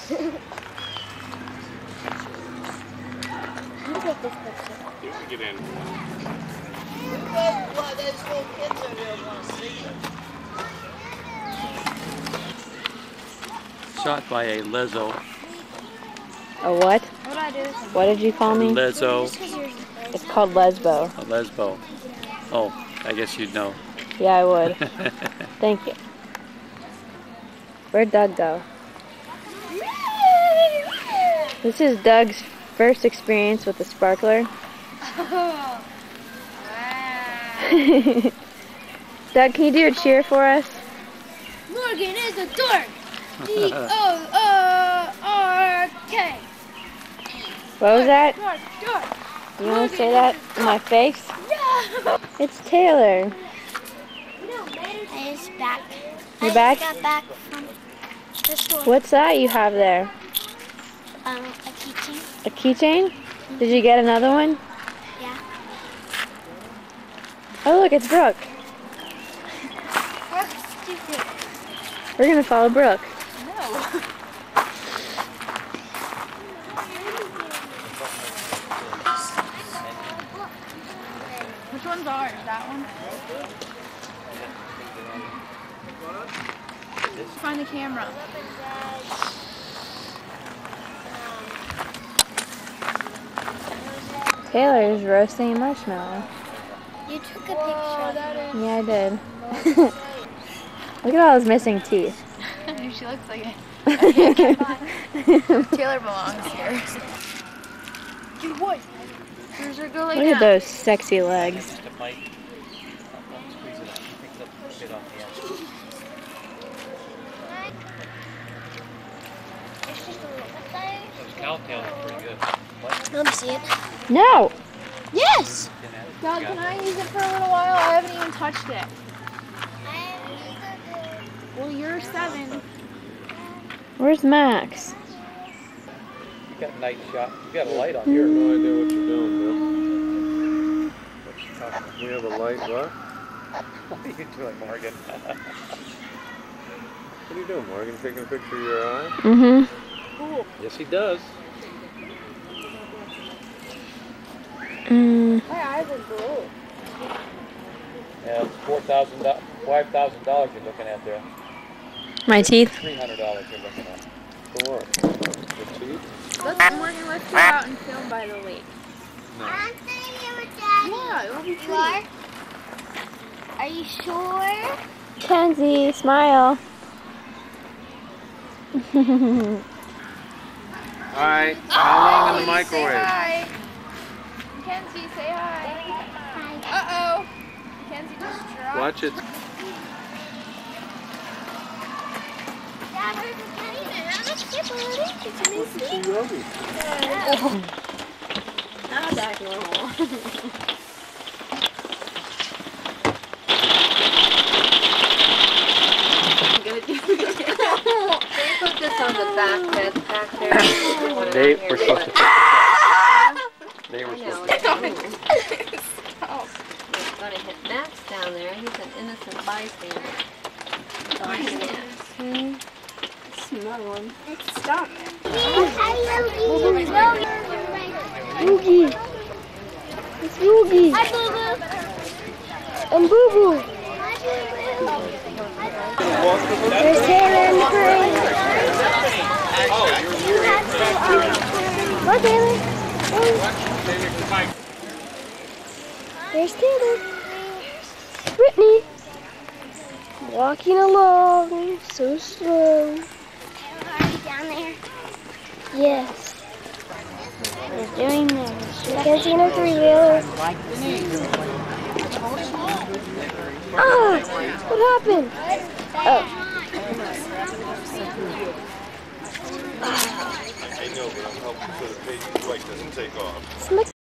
Let me take this picture. You can get in. There's little kids over here want to see it. Shot by a Lizzo. A what? What do I do? What did you call me? Lizzo. It's called Lesbo. A Lesbo. Oh, I guess you'd know. Yeah, I would. Thank you. Where'd Doug go? This is Doug's first experience with the sparkler. Oh. Doug, can you do a cheer for us? Morgan is a dork. D-O-O-R-K. What was that? Dork, dork. You want to say that in my face? No. It's Taylor. I just back. You're back? Got back from the store. What's that you have there? A keychain. A keychain? Did you get another one? Yeah. Oh, look, it's Brooke. Brooke's stupid. We're going to follow Brooke. No. Which one's ours? That one? Find the camera. Taylor's roasting a marshmallow. You took a picture. Yeah, I did. Look at all those missing teeth. She looks like it. Taylor belongs here. Good boy. Here's her go like Look at those sexy legs. Let me see it. No! Yes! Dad, can I use it for a little while? I haven't even touched it. Well, you're 7. Where's Max? You got a night shot. You got a light on You here. have no idea what you're doing, Bill. We have a light, what? What are you doing, Morgan? What are you doing, Morgan? Taking a picture of your eye? Mm-hmm. Yes, he does. Mm. My eyes are blue. Yeah, it's $5,000 you're looking at there. My teeth? $300 you're looking at. For what? The teeth? Morgan, let's go out and film by the lake. No. I'm sitting here with Daddy. Yeah, it will be You are? Are you sure? Kenzie, smile. Alright, calling in the Say microwave. hi. Mackenzie, say hi. Uh-oh. Mackenzie just dropped. Watch it. Dad, where's the teddy bear? I'm not Now back normal. Put this on the back there. They were supposed to They were supposed to It's going to hit Max down there. He's an innocent bystander. It's another one. Stop. Oogie. It's Oogie. Hi, Boo Boo. And Boo Boo. There's Taylor and Free. Go, Taylor. There's Taylor. Brittany. Walking along so slow. Down there. Yes. They're doing this. Mackenzie and a 3-wheeler. Ah! What happened? Oh. I know, but I'm helping so the page right doesn't take off.